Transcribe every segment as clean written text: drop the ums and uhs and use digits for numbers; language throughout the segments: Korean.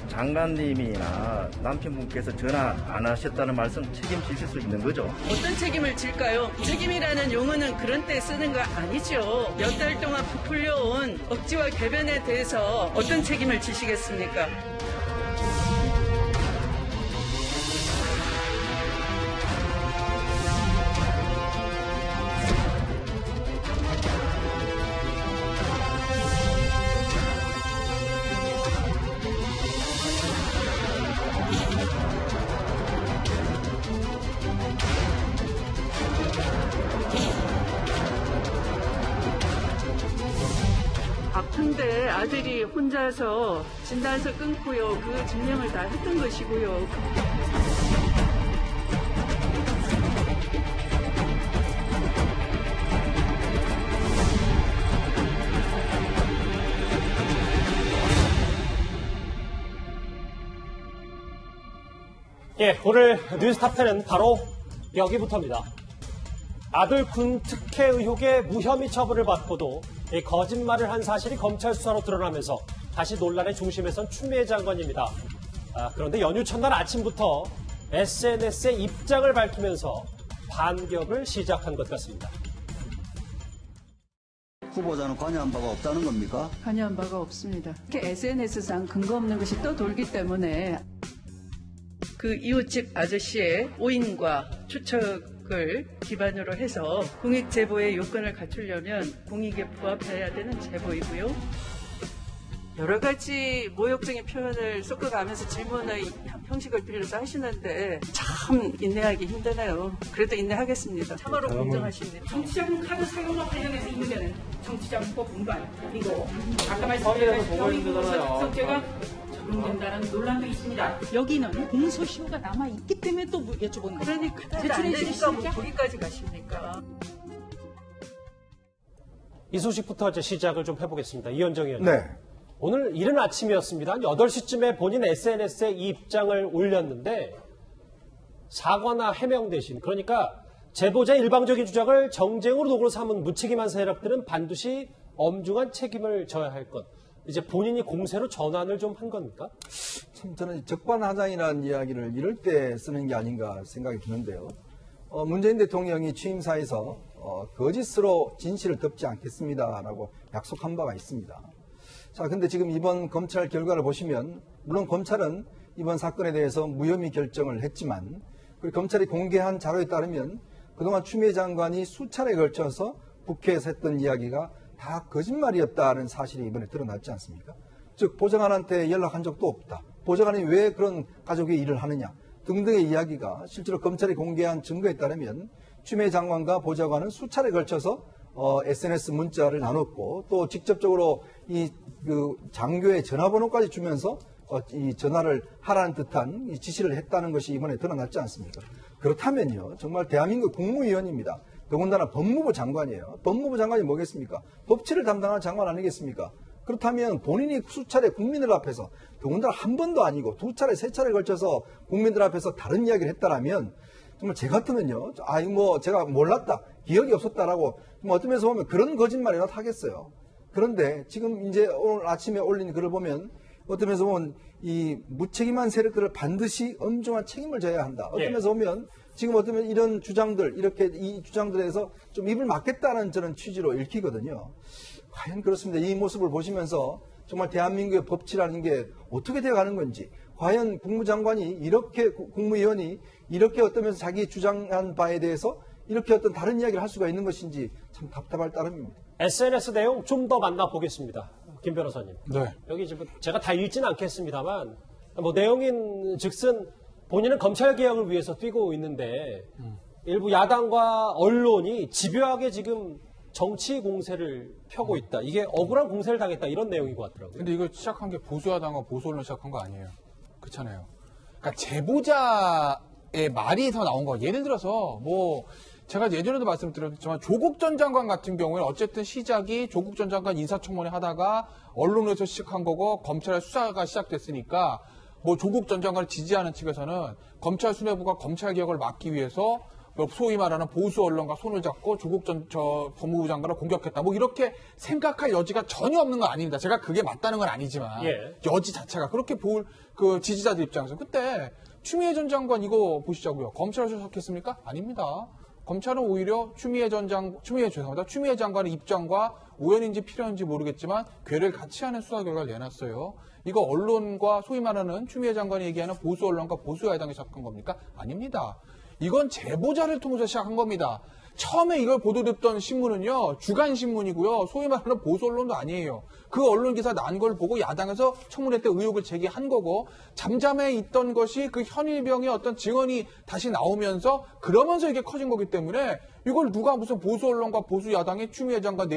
장관님이나 남편분께서 전화 안 하셨다는 말씀 책임지실 수 있는 거죠? 어떤 책임을 질까요? 책임이라는 용어는 그런 때 쓰는 거 아니죠. 몇 달 동안 부풀려온 억지와 궤변에 대해서 어떤 책임을 지시겠습니까? 아픈데 아들이 혼자서 진단서 끊고요. 그 증명을 다 했던 것이고요. 예, 오늘 뉴스탑10은 바로 여기부터입니다. 아들 군 특혜 의혹의 무혐의 처벌을 받고도 거짓말을 한 사실이 검찰 수사로 드러나면서 다시 논란의 중심에 선 추미애 장관입니다. 그런데 연휴 첫날 아침부터 SNS에 입장을 밝히면서 반격을 시작한 것 같습니다. 후보자는 관여한 바가 없다는 겁니까? 관여한 바가 없습니다. 이렇게 SNS상 근거 없는 것이 또 돌기 때문에 그 이웃집 아저씨의 오인과 추측을 기반으로 해서 공익 제보의 요건을 갖추려면 공익에 부합해야 되는 제보이고요. 여러 가지 모욕적인 표현을 섞어가면서 질문의 형식을 빌려서 하시는데 참 인내하기 힘드네요. 그래도 인내하겠습니다. 참으로 공정하십니다. 정치자금 카드 사용과 관련해서 이 문제는 정치자금법 위반 그리고 아까 말씀드린 형식성죄가 적용된다는 논란도 있습니다. 여기는 공소시효가 남아있기 때문에 또 여쭤보는 거예요. 그러니까 제출해 주시니까 뭐 거기까지 가십니까? 이 소식부터 이제 시작을 좀 해보겠습니다. 이현정 의원님. 네. 오늘 이른 아침이었습니다. 한 8시쯤에 본인 SNS에 이 입장을 올렸는데 사과나 해명 대신 그러니까 제보자의 일방적인 주장을 정쟁으로 도구로 삼은 무책임한 세력들은 반드시 엄중한 책임을 져야 할 것. 이제 본인이 공세로 전환을 좀 한 겁니까? 참 저는 적반하장이라는 이야기를 이럴 때 쓰는 게 아닌가 생각이 드는데요. 문재인 대통령이 취임사에서 거짓으로 진실을 덮지 않겠습니다라고 약속한 바가 있습니다. 자, 근데 지금 이번 검찰 결과를 보시면 물론 검찰은 이번 사건에 대해서 무혐의 결정을 했지만 그리고 검찰이 공개한 자료에 따르면 그동안 추미애 장관이 수차례에 걸쳐서 국회에서 했던 이야기가 다 거짓말이었다는 사실이 이번에 드러났지 않습니까? 즉 보좌관한테 연락한 적도 없다. 보좌관이 왜 그런 가족의 일을 하느냐 등등의 이야기가 실제로 검찰이 공개한 증거에 따르면 추미애 장관과 보좌관은 수차례에 걸쳐서 SNS 문자를 나눴고 또 직접적으로 그 장교의 전화번호까지 주면서 이 전화를 하라는 듯한 이 지시를 했다는 것이 이번에 드러났지 않습니까? 그렇다면요, 정말 대한민국 국무위원입니다. 더군다나 법무부 장관이에요. 법무부 장관이 뭐겠습니까? 법치를 담당하는 장관 아니겠습니까? 그렇다면 본인이 수차례 국민들 앞에서 더군다나 한 번도 아니고 두 차례, 세 차례 걸쳐서 국민들 앞에서 다른 이야기를 했다라면 정말 제 같으면요, 제가 몰랐다, 기억이 없었다라고 어떤 면에서 보면 그런 거짓말이라도 하겠어요. 그런데 지금 이제 오늘 아침에 올린 글을 보면 어떤 면에서 보면 이 무책임한 세력들을 반드시 엄중한 책임을 져야 한다. 어떤 면에서 보면 지금 어떤 면 이런 주장들, 이렇게 이 주장들에서 좀 입을 막겠다는 저는 취지로 읽히거든요. 과연 그렇습니다. 이 모습을 보시면서 정말 대한민국의 법치라는 게 어떻게 되어가는 건지, 과연 국무장관이 이렇게 국무위원이 이렇게 어떤 면에서 자기 주장한 바에 대해서 이렇게 어떤 다른 이야기를 할 수가 있는 것인지 참 답답할 따름입니다. SNS 내용 좀 더 만나보겠습니다. 김 변호사님. 네. 여기 지금 제가 다 읽지는 않겠습니다만 내용인 즉슨 본인은 검찰개혁을 위해서 뛰고 있는데 일부 야당과 언론이 집요하게 지금 정치 공세를 펴고 있다. 이게 억울한 공세를 당했다. 이런 내용인 것 같더라고요. 근데 이거 시작한 게 보수야당과 보수언론 시작한 거 아니에요. 그렇잖아요. 그러니까 제보자의 말이 더 나온 거. 예를 들어서 제가 예전에도 말씀드렸지만 조국 전 장관 같은 경우에는 어쨌든 시작이 조국 전 장관 인사청문회 하다가 언론에서 시작한 거고 검찰의 수사가 시작됐으니까 뭐 조국 전 장관을 지지하는 측에서는 검찰 수뇌부가 검찰 개혁을 막기 위해서 뭐 소위 말하는 보수 언론과 손을 잡고 조국 전 법무부 장관을 공격했다. 뭐 이렇게 생각할 여지가 전혀 없는 건 아닙니다. 제가 그게 맞다는 건 아니지만 예. 여지 자체가 그렇게 볼 그 지지자들 입장에서 그때 추미애 전 장관 이거 보시자고요. 검찰을 수사했습니까? 아닙니다. 검찰은 오히려 추미애 장관의 입장과 우연인지 필연인지 모르겠지만 괴를 같이 하는 수사 결과를 내놨어요. 이거 언론과 소위 말하는 추미애 장관이 얘기하는 보수 언론과 보수 야당이 시작한 겁니까? 아닙니다. 이건 제보자를 통해서 시작한 겁니다. 처음에 이걸 보도됐던 신문은요, 주간신문이고요, 소위 말하는 보수 언론도 아니에요. 그 언론 기사 난 걸 보고 야당에서 청문회 때 의혹을 제기한 거고, 잠잠해 있던 것이 그 현일병의 어떤 증언이 다시 나오면서, 그러면서 이게 커진 거기 때문에, 이걸 누가 무슨 보수 언론과 보수 야당이 추미애 장관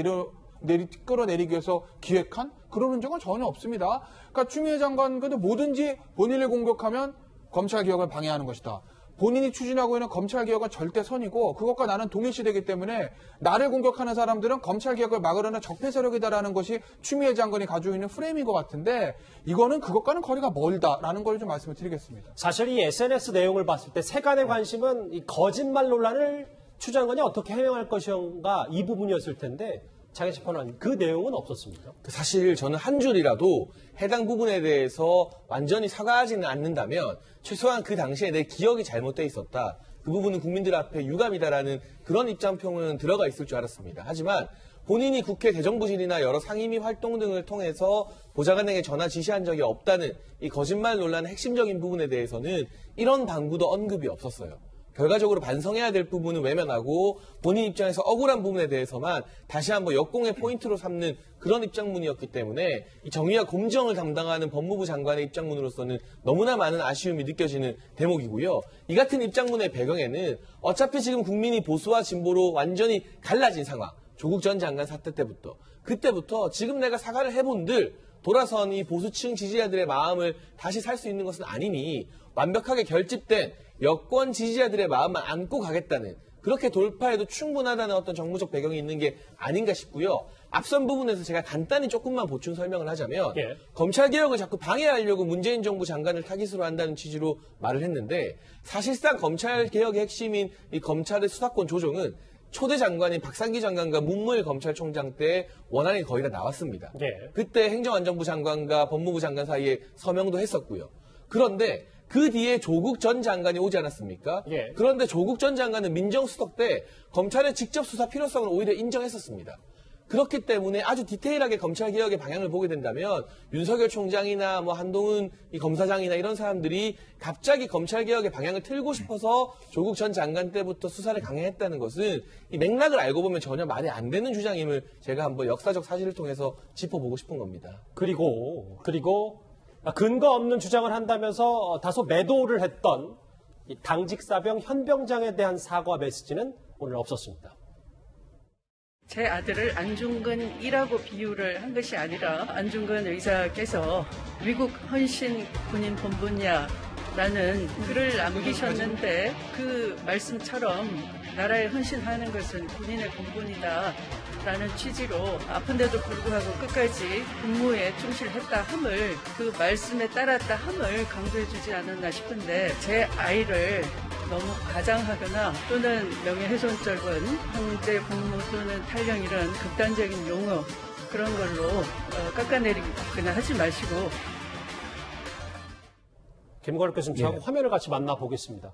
끌어내리기 위해서 기획한 그런 흔적은 전혀 없습니다. 그러니까 추미애 장관, 근데 뭐든지 본인을 공격하면 검찰 개혁을 방해하는 것이다. 본인이 추진하고 있는 검찰개혁은 절대 선이고 그것과 나는 동일시되기 때문에 나를 공격하는 사람들은 검찰개혁을 막으려는 적폐 세력이다라는 것이 추미애 장관이 가지고 있는 프레임인 것 같은데 이거는 그것과는 거리가 멀다라는 걸 좀 말씀을 드리겠습니다. 사실 이 SNS 내용을 봤을 때 세간의 관심은 이 거짓말 논란을 추 장관이 어떻게 해명할 것인가 이 부분이었을 텐데 장혜식 변호사님 그 내용은 없었습니다. 사실 저는 한 줄이라도 해당 부분에 대해서 완전히 사과하지는 않는다면 최소한 그 당시에 내 기억이 잘못돼 있었다. 그 부분은 국민들 앞에 유감이다라는 그런 입장표는 들어가 있을 줄 알았습니다. 하지만 본인이 국회 대정부질이나 여러 상임위 활동 등을 통해서 보좌관에게 전화 지시한 적이 없다는 이 거짓말 논란의 핵심적인 부분에 대해서는 이런 방구도 언급이 없었어요. 결과적으로 반성해야 될 부분은 외면하고 본인 입장에서 억울한 부분에 대해서만 다시 한번 역공의 포인트로 삼는 그런 입장문이었기 때문에 이 정의와 공정을 담당하는 법무부 장관의 입장문으로서는 너무나 많은 아쉬움이 느껴지는 대목이고요. 이 같은 입장문의 배경에는 어차피 지금 국민이 보수와 진보로 완전히 갈라진 상황, 조국 전 장관 사태 때부터 그때부터 지금 내가 사과를 해본들 돌아선 이 보수층 지지자들의 마음을 다시 살 수 있는 것은 아니니 완벽하게 결집된 여권 지지자들의 마음만 안고 가겠다는 그렇게 돌파해도 충분하다는 어떤 정무적 배경이 있는 게 아닌가 싶고요. 앞선 부분에서 제가 간단히 조금만 보충 설명을 하자면 검찰개혁을 자꾸 방해하려고 문재인 정부 장관을 타깃으로 한다는 취지로 말을 했는데 사실상 검찰개혁의 핵심인 이 검찰의 수사권 조정은 초대 장관인 박상기 장관과 문무일 검찰총장 때 원안이 거의 다 나왔습니다. 그때 행정안전부 장관과 법무부 장관 사이에 서명도 했었고요. 그런데 그 뒤에 조국 전 장관이 오지 않았습니까? 그런데 조국 전 장관은 민정수석 때 검찰의 직접 수사 필요성을 오히려 인정했었습니다. 그렇기 때문에 아주 디테일하게 검찰개혁의 방향을 보게 된다면 윤석열 총장이나 뭐 한동훈 이 검사장이나 이런 사람들이 갑자기 검찰개혁의 방향을 틀고 싶어서 조국 전 장관 때부터 수사를 강행했다는 것은 이 맥락을 알고 보면 전혀 말이 안 되는 주장임을 제가 한번 역사적 사실을 통해서 짚어보고 싶은 겁니다. 그리고 근거 없는 주장을 한다면서 다소 매도를 했던 이 당직 사병 현병장에 대한 사과 메시지는 오늘 없었습니다. 제 아들을 안중근이라고 비유를 한 것이 아니라 안중근 의사께서 위국 헌신 군인 본분이야라는 글을 남기셨는데 그 말씀처럼 나라에 헌신하는 것은 군인의 본분이다라는 취지로 아픈데도 불구하고 끝까지 군무에 충실했다 함을 그 말씀에 따랐다 함을 강조해 주지 않았나 싶은데 제 아이를 너무 과장하거나 또는 명예훼손죄건 형제 공무 또는 탈령 이런 극단적인 용어 그런 걸로 깎아내리거나 하지 마시고 김건희 교수님 저하고 화면을 같이 만나보겠습니다.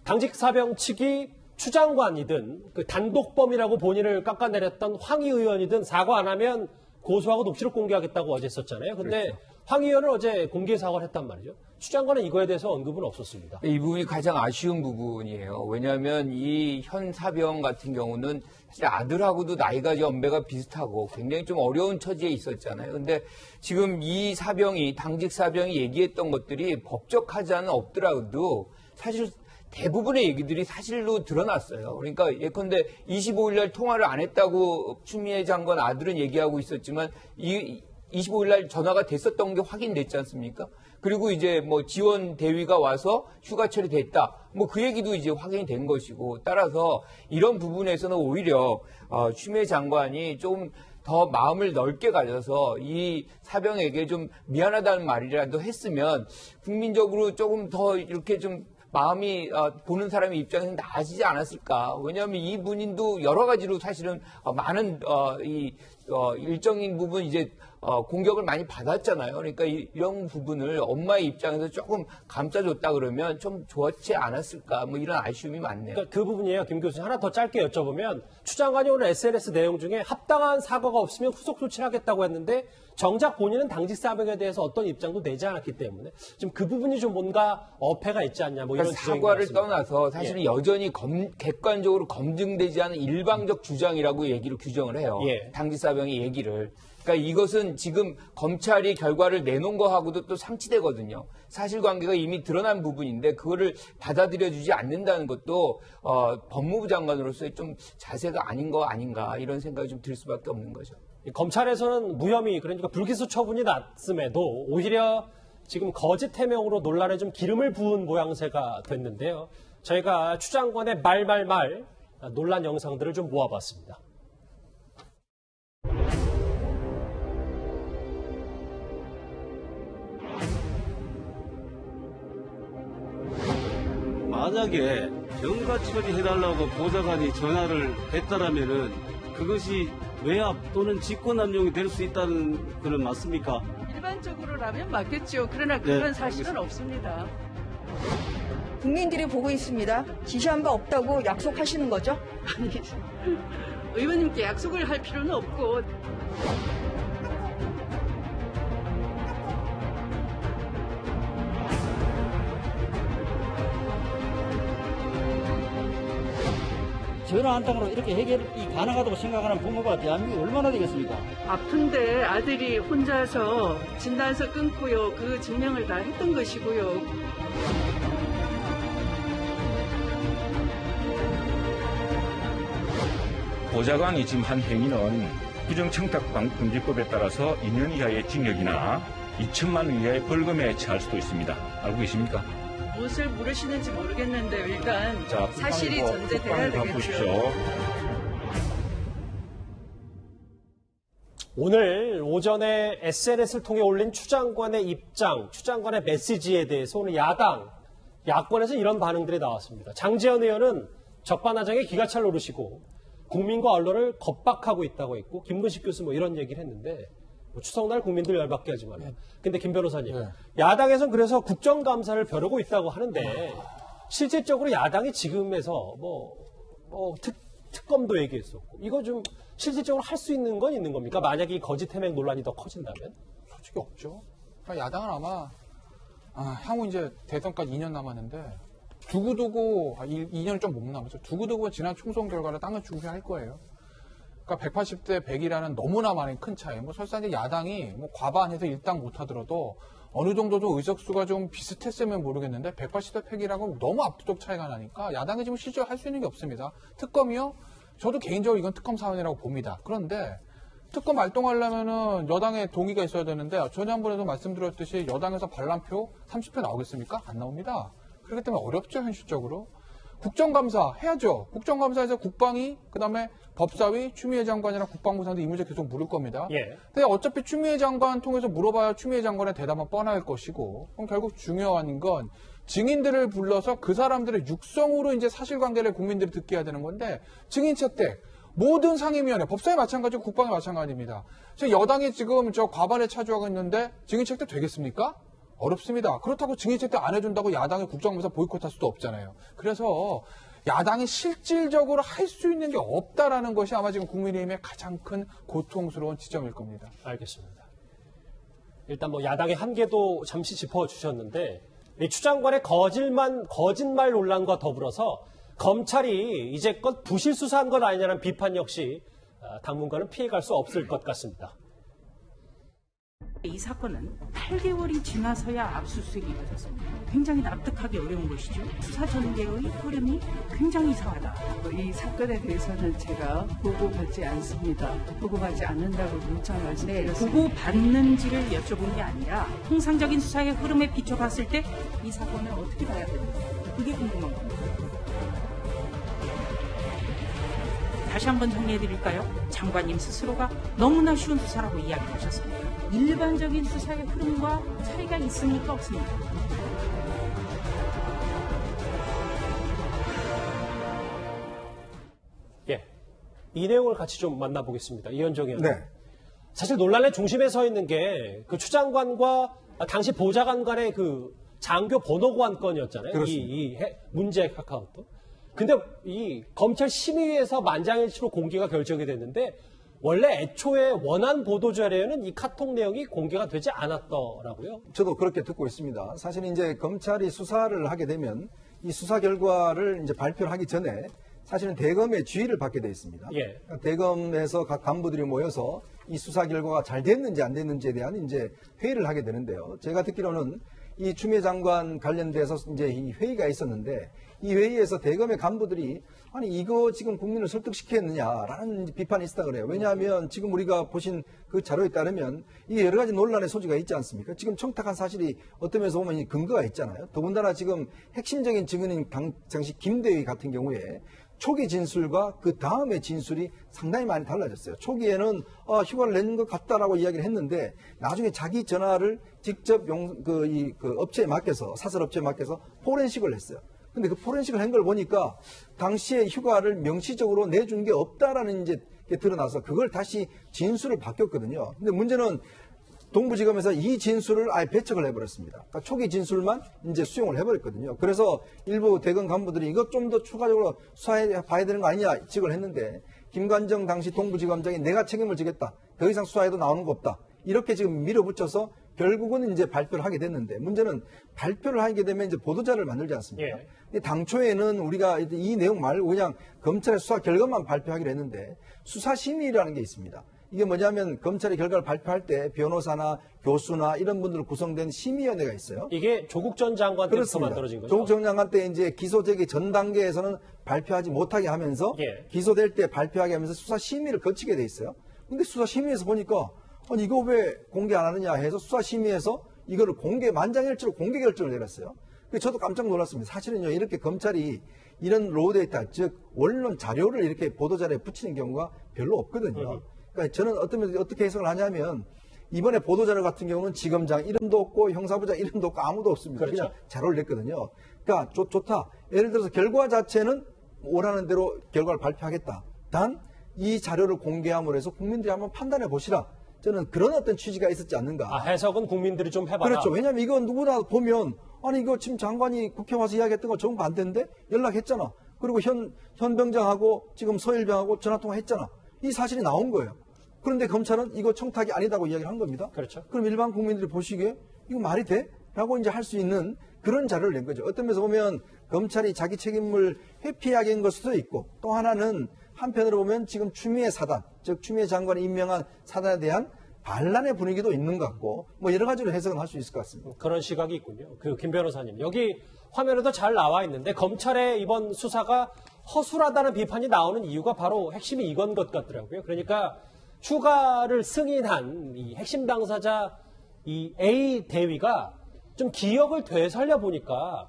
당직 사병 측이 추 장관이든 그 단독범이라고 본인을 깎아내렸던 황희 의원이든 사과 안 하면 고소하고 녹취록 공개하겠다고 어제 했었잖아요. 근데 황 의원은 어제 공개 사과를 했단 말이죠. 추 장관은 이거에 대해서 언급은 없었습니다. 이 부분이 가장 아쉬운 부분이에요. 왜냐하면 이 현 사병 같은 경우는 사실 아들하고도 나이가 연배가 비슷하고 굉장히 좀 어려운 처지에 있었잖아요. 근데 지금 이 사병이 당직 사병이 얘기했던 것들이 법적하지 않은 없더라도 사실 대부분의 얘기들이 사실로 드러났어요. 그러니까 예컨대 25일 날 통화를 안 했다고 추미애 장관 아들은 얘기하고 있었지만 25일 날 전화가 됐었던 게 확인됐지 않습니까? 그리고 이제 뭐 지원 대위가 와서 휴가철이 됐다. 뭐 그 얘기도 이제 확인이 된 것이고 따라서 이런 부분에서는 오히려 추미애 장관이 좀 더 마음을 넓게 가져서 이 사병에게 좀 미안하다는 말이라도 했으면 국민적으로 조금 더 이렇게 좀 마음이 보는 사람의 입장에서 나아지지 않았을까. 왜냐하면 이 군인도 여러 가지로 사실은 많은 일정인 부분 이제 공격을 많이 받았잖아요. 그러니까 이런 부분을 엄마의 입장에서 조금 감싸줬다 그러면 좀 좋았지 않았을까. 뭐 이런 아쉬움이 많네요. 그러니까 그 부분이에요. 김 교수님. 하나 더 짧게 여쭤보면 추 장관이 오늘 SNS 내용 중에 합당한 사과가 없으면 후속 조치를 하겠다고 했는데 정작 본인은 당직 사병에 대해서 어떤 입장도 내지 않았기 때문에 지금 그 부분이 좀 뭔가 어폐가 있지 않냐 뭐 이런 그러니까 사과를 떠나서 사실은 여전히 객관적으로 검증되지 않은 일방적 주장이라고 얘기를 규정을 해요. 당직 사병의 얘기를. 그러니까 이것은 지금 검찰이 결과를 내놓은 거하고도 또 상치되거든요. 사실관계가 이미 드러난 부분인데 그거를 받아들여주지 않는다는 것도 법무부 장관으로서의 좀 자세가 아닌 거 아닌가 이런 생각이 좀 들 수밖에 없는 거죠. 검찰에서는 무혐의 그러니까 불기소 처분이 났음에도 오히려 지금 거짓 해명으로 논란에 좀 기름을 부은 모양새가 됐는데요. 저희가 추 장관의 말 논란 영상들을 좀 모아봤습니다. 만약에 병가 처리해달라고 보좌관이 전화를 했다라면은 그것이 외압 또는 직권남용이 될 수 있다는 그런 맞습니까? 일반적으로라면 맞겠죠. 그러나 그런 사실은 없습니다. 국민들이 보고 있습니다. 지시한 바 없다고 약속하시는 거죠? 아니, 의원님께 약속을 할 필요는 없고. 전화 한 통으로 이렇게 해결이 가능하다고 생각하는 부모가 대한민국에 얼마나 되겠습니까? 아픈데 아들이 혼자서 진단서 끊고요. 그 증명을 다 했던 것이고요. 보좌관이 지금 한 행위는 규정청탁방지법에 따라서 2년 이하의 징역이나 2천만 원 이하의 벌금에 처할 수도 있습니다. 알고 계십니까? 무엇을 물으시는지 모르겠는데 일단 사실이 전제돼야 되겠죠. 오늘 오전에 SNS를 통해 올린 추 장관의 입장, 추 장관의 메시지에 대해서 오늘 야권에서 이런 반응들이 나왔습니다. 장제원 의원은 적반하장의 기가차를 오르시고 국민과 언론을 겁박하고 있다고 했고 김근식 교수 뭐 이런 얘기를 했는데 추석날 국민들 열받게 하지 말라. 근데 김 변호사님, 야당에서는 그래서 국정감사를 벼르고 있다고 하는데 실질적으로 야당이 지금에서 특검도 얘기했었고 이거 좀 실질적으로 할 수 있는 건 있는 겁니까? 만약에 이 거짓 해명 논란이 더 커진다면? 솔직히 없죠. 그러니까 야당은 아마 향후 이제 대선까지 2년 남았는데 두고두고 2년을 좀 못 남았죠. 두고두고 지난 총선 결과를 땅을 준비할 거예요. 그러니까 180대 100이라는 너무나 많은 큰 차이. 설사 이제 야당이 과반해서 일당 못하더라도 어느 정도도 의석수가 좀 비슷했으면 모르겠는데 180대 100이라고 너무 압도적 차이가 나니까 야당이 지금 실제로 할 수 있는 게 없습니다. 특검이요? 저도 개인적으로 이건 특검 사안이라고 봅니다. 그런데 특검 발동하려면은 여당의 동의가 있어야 되는데 지난번에도 말씀드렸듯이 여당에서 반란표 30표 나오겠습니까? 안 나옵니다. 그렇기 때문에 어렵죠, 현실적으로. 국정감사 해야죠. 국정감사에서 국방위, 그다음에 법사위, 추미애 장관이랑 국방부 상대 이 문제 계속 물을 겁니다. 근데 어차피 추미애 장관 통해서 물어봐야 추미애 장관의 대답은 뻔할 것이고, 그럼 결국 중요한 건 증인들을 불러서 그 사람들의 육성으로 이제 사실관계를 국민들이 듣게 해야 되는 건데 증인 채택 모든 상임위원회, 법사위 마찬가지고 국방위 마찬가지입니다. 여당이 지금 과반에 차지하고 있는데 증인 채택 되겠습니까? 어렵습니다. 그렇다고 증인 채택 안 해준다고 야당의 국정감사 보이콧할 수도 없잖아요. 그래서 야당이 실질적으로 할 수 있는 게 없다라는 것이 아마 지금 국민의힘의 가장 큰 고통스러운 지점일 겁니다. 알겠습니다. 일단 야당의 한계도 잠시 짚어주셨는데 이 추 장관의 거짓말 논란과 더불어서 검찰이 이제껏 부실 수사한 건 아니냐는 비판 역시 당분간은 피해갈 수 없을 것 같습니다. 이 사건은 8개월이 지나서야 압수수색이 이루어졌습니다. 굉장히 납득하기 어려운 것이죠. 수사 전개의 흐름이 굉장히 이상하다. 이 사건에 대해서는 제가 보고받지 않습니다. 보고받지 않는다고 문자 말씀드렸습니다. 보고받는지를 여쭤본 게 아니라 통상적인 수사의 흐름에 비춰봤을 때 이 사건을 어떻게 봐야 됩니까? 그게 궁금한 겁니다. 다시 한번 정리해드릴까요? 장관님 스스로가 너무나 쉬운 수사라고 이야기하셨습니다. 일반적인 수사의 흐름과 차이가 있습니까? 없습니까? 예, 이 내용을 같이 좀 만나보겠습니다. 이현정 의원. 네. 사실 논란의 중심에 서 있는 게 그 추 장관과 당시 보좌관 간의 그 장교 번호 교환 건이었잖아요. 이 문제 카카오톡. 근데 이 검찰 심의위에서 만장일치로 공개가 결정이 됐는데 원래 애초에 원한 보도 자료에는 이 카톡 내용이 공개가 되지 않았더라고요. 저도 그렇게 듣고 있습니다. 사실 이제 검찰이 수사를 하게 되면 이 수사 결과를 이제 발표를 하기 전에 사실은 대검의 지휘를 받게 돼 있습니다. 예. 대검에서 각 간부들이 모여서 이 수사 결과가 잘 됐는지 안 됐는지에 대한 이제 회의를 하게 되는데요. 제가 듣기로는 이 추미애 장관 관련돼서 이제 이 회의가 있었는데 이 회의에서 대검의 간부들이 아니 이거 지금 국민을 설득시켰느냐라는 비판이 있었다 그래요. 왜냐하면 지금 우리가 보신 그 자료에 따르면 이게 여러 가지 논란의 소지가 있지 않습니까? 지금 청탁한 사실이 어떤 면에서 보면 근거가 있잖아요. 더군다나 지금 핵심적인 증인인 당시 김대휘 같은 경우에 초기 진술과 그 다음의 진술이 상당히 많이 달라졌어요. 초기에는 휴가를 낸 것 같다라고 이야기를 했는데 나중에 자기 전화를 직접 업체에 맡겨서 사설업체에 맡겨서 포렌식을 했어요. 근데 그 포렌식을 한 걸 보니까 당시에 휴가를 명시적으로 내준 게 없다라는 이제 게 드러나서 그걸 다시 진술을 바뀌었거든요. 근데 문제는 동부지검에서 이 진술을 아예 배척을 해버렸습니다. 그러니까 초기 진술만 이제 수용을 해버렸거든요. 그래서 일부 대검 간부들이 이것 좀 더 추가적으로 수사해 봐야 되는 거 아니냐 지적을 했는데 김관정 당시 동부지검장이 내가 책임을 지겠다. 더 이상 수사해도 나오는 거 없다. 이렇게 지금 밀어붙여서 결국은 이제 발표를 하게 됐는데 문제는 발표를 하게 되면 이제 보도자를 만들지 않습니까? 예. 근데 당초에는 우리가 이 내용 말고 그냥 검찰의 수사 결과만 발표하기로 했는데 수사심의라는 게 있습니다. 이게 뭐냐면 검찰의 결과를 발표할 때 변호사나 교수나 이런 분들 구성된 심의위원회가 있어요. 이게 조국 전 장관 때부터 만들어진 거죠? 조국 전 장관 때 이제 기소되기 전 단계에서는 발표하지 못하게 하면서 기소될 때 발표하게 하면서 수사 심의를 거치게 돼 있어요. 근데 수사 심의에서 보니까 아니 이거 왜 공개 안 하느냐 해서 수사 심의에서 이거를 만장일치로 공개 결정을 내렸어요. 저도 깜짝 놀랐습니다. 사실은요 이렇게 검찰이 이런 로우 데이터 즉 원론 자료를 이렇게 보도 자료에 붙이는 경우가 별로 없거든요. 그러니까 저는 어떻게 해석을 하냐면 이번에 보도자료 같은 경우는 지검장 이름도 없고 형사부장 이름도 없고 아무도 없습니다. 그렇죠. 그냥 자료를 냈거든요. 그러니까 좋다. 예를 들어서 결과 자체는 원하는 대로 결과를 발표하겠다. 단 이 자료를 공개함으로 해서 국민들이 한번 판단해 보시라. 저는 그런 어떤 취지가 있었지 않는가. 해석은 국민들이 좀 해봐라. 그렇죠. 왜냐하면 이건 누구나 보면 아니 이거 지금 장관이 국회 와서 이야기했던 거 정부 안 된대? 연락했잖아. 그리고 현 병장하고 지금 서일병하고 전화통화했잖아. 이 사실이 나온 거예요. 그런데 검찰은 이거 청탁이 아니다고 이야기를 한 겁니다. 그렇죠. 그럼 일반 국민들이 보시기에 이거 말이 돼? 라고 이제 할 수 있는 그런 자료를 낸 거죠. 어떤 면에서 보면 검찰이 자기 책임을 회피하게 한 걸 수도 있고 또 하나는 한편으로 보면 지금 추미애 사단, 즉 추미애 장관이 임명한 사단에 대한 반란의 분위기도 있는 것 같고 뭐 여러 가지로 해석은 할 수 있을 것 같습니다. 그런 시각이 있군요. 김 변호사님. 여기 화면에도 잘 나와 있는데 검찰의 이번 수사가 허술하다는 비판이 나오는 이유가 바로 핵심이 이건 것 같더라고요. 그러니까 추가를 승인한 이 핵심 당사자 이 A 대위가 좀 기억을 되살려 보니까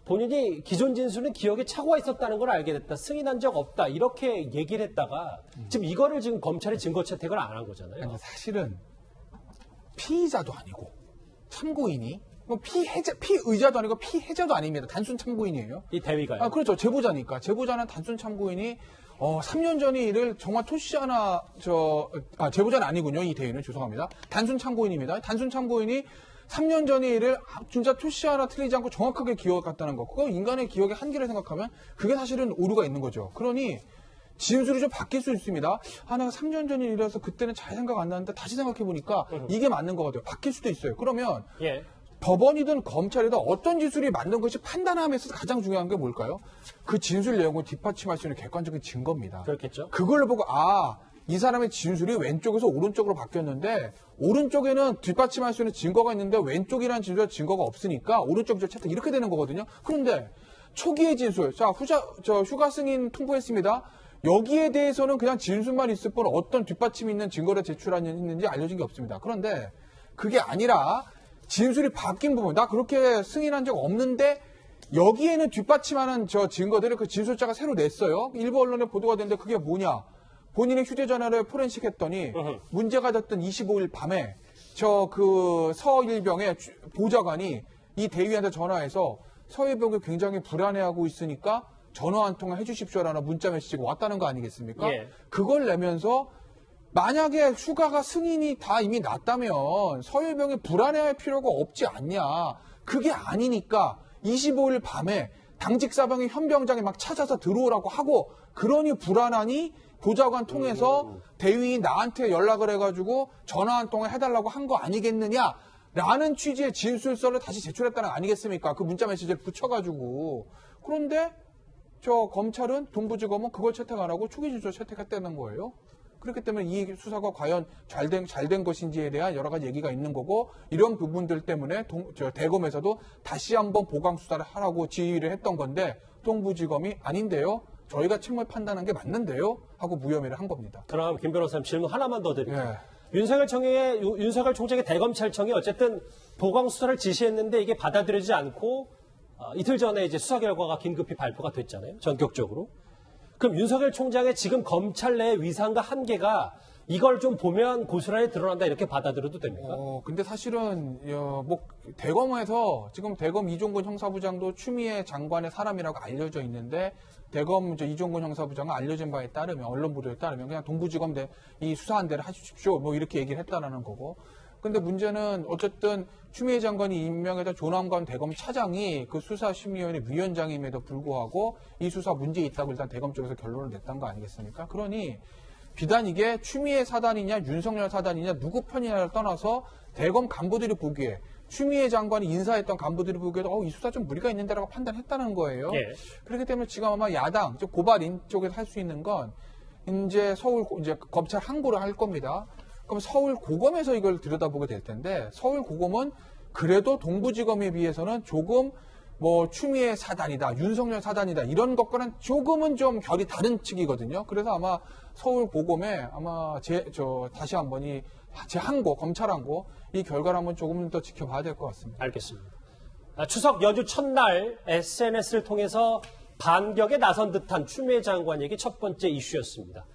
본인이 기존 진술은 기억에 착오가 있었다는 걸 알게 됐다. 승인한 적 없다. 이렇게 얘기를 했다가 지금 이거를 지금 검찰이 증거 채택을 안 한 거잖아요. 아니, 사실은 피의자도 아니고 참고인이 피의자도 아니고 피해자도 아닙니다. 단순 참고인이에요. 이 대위가요? 그렇죠. 제보자니까. 제보자는 단순 참고인이 3년 전에 이를 정말 토시 하나 제보자는 아니군요. 이 대위는 죄송합니다. 단순 참고인입니다. 단순 참고인이 3년 전의 일을 진짜 토시 하나 틀리지 않고 정확하게 기억했다는 거. 그거 인간의 기억의 한계를 생각하면 그게 사실은 오류가 있는 거죠. 그러니 진술이 좀 바뀔 수 있습니다. 내가 3년 전의 일이라서 그때는 잘 생각 안 나는데 다시 생각해보니까 이게 맞는 것 같아요. 바뀔 수도 있어요. 그러면 법원이든 검찰이든 어떤 진술이 맞는 것이 판단함에서 가장 중요한 게 뭘까요? 그 진술 내용을 뒷받침할 수 있는 객관적인 증거입니다. 그렇겠죠. 그걸 보고 이 사람의 진술이 왼쪽에서 오른쪽으로 바뀌었는데 오른쪽에는 뒷받침할 수 있는 증거가 있는데 왼쪽이라는 진술에 증거가 없으니까 오른쪽 채택 이렇게 되는 거거든요. 그런데 초기의 진술, 휴가 승인 통보했습니다. 여기에 대해서는 그냥 진술만 있을 뿐 어떤 뒷받침이 있는 증거를 제출했는지 알려진 게 없습니다. 그런데 그게 아니라 진술이 바뀐 부분, 나 그렇게 승인한 적 없는데 여기에는 뒷받침하는 저 증거들을 그 진술자가 새로 냈어요. 일부 언론에 보도가 됐는데 그게 뭐냐? 본인의 휴대전화를 포렌식 했더니 문제가 됐던 25일 밤에 저 그 서일병의 보좌관이 이 대위한테 전화해서 서일병이 굉장히 불안해하고 있으니까 전화 한 통화 해주십시오라는 문자 메시지가 왔다는 거 아니겠습니까? 예. 그걸 내면서 만약에 휴가가 승인이 다 이미 났다면 서일병이 불안해할 필요가 없지 않냐. 그게 아니니까 25일 밤에 당직 사병이 현병장에 막 찾아서 들어오라고 하고 그러니 불안하니 보좌관 통해서 대위인 나한테 연락을 해가지고 전화 한 통화 해달라고 한 거 아니겠느냐라는 취지의 진술서를 다시 제출했다는 거 아니겠습니까? 그 문자 메시지를 붙여가지고. 그런데 저 검찰은 동부지검은 그걸 채택 안 하고 초기 진술 채택했다는 거예요. 그렇기 때문에 이 수사가 과연 잘된 것인지에 대한 여러 가지 얘기가 있는 거고 이런 부분들 때문에 대검에서도 다시 한번 보강 수사를 하라고 지휘를 했던 건데 동부지검이 아닌데요. 저희가 책무 판단한 게 맞는데요. 하고 무혐의를 한 겁니다. 그럼 김 변호사님 질문 하나만 더 드릴게요. 예. 윤석열 총장의 대검찰청이 어쨌든 보강 수사를 지시했는데 이게 받아들여지지 않고 이틀 전에 이제 수사 결과가 긴급히 발표가 됐잖아요. 전격적으로. 그럼 윤석열 총장의 지금 검찰 내 위상과 한계가 이걸 좀 보면 고스란히 드러난다 이렇게 받아들여도 됩니까? 근데 사실은 뭐 대검에서 지금 대검 이종근 형사부장도 추미애 장관의 사람이라고 알려져 있는데 대검 이종근 형사부장은 알려진 바에 따르면 언론 보도에 따르면 그냥 동부지검 이 수사한 대로 하십시오 뭐 이렇게 얘기를 했다라는 거고. 근데 문제는 어쨌든 추미애 장관이 임명했던 조남관 대검 차장이 그 수사심의위원회 위원장임에도 불구하고 이 수사 문제 있다고 일단 대검 쪽에서 결론을 냈던 거 아니겠습니까? 그러니 비단 이게 추미애 사단이냐 윤석열 사단이냐 누구 편이냐를 떠나서 대검 간부들이 보기에 추미애 장관이 인사했던 간부들이 보기에도 이 수사 좀 무리가 있는데라고 판단했다는 거예요. 예. 그렇기 때문에 지금 아마 야당, 즉 고발인 쪽에서 할 수 있는 건 이제 검찰 항고를 할 겁니다. 그럼 서울 고검에서 이걸 들여다보게 될 텐데 서울 고검은 그래도 동부지검에 비해서는 조금 뭐 추미애 사단이다, 윤석열 사단이다 이런 것과는 조금은 좀 결이 다른 측이거든요. 그래서 아마 서울 고검에 아마 다시 한번 제 항고, 검찰 항고 이 결과를 한번 조금 더 지켜봐야 될 것 같습니다. 알겠습니다. 추석 연휴 첫날 SNS를 통해서 반격에 나선 듯한 추미애 장관 얘기 첫 번째 이슈였습니다.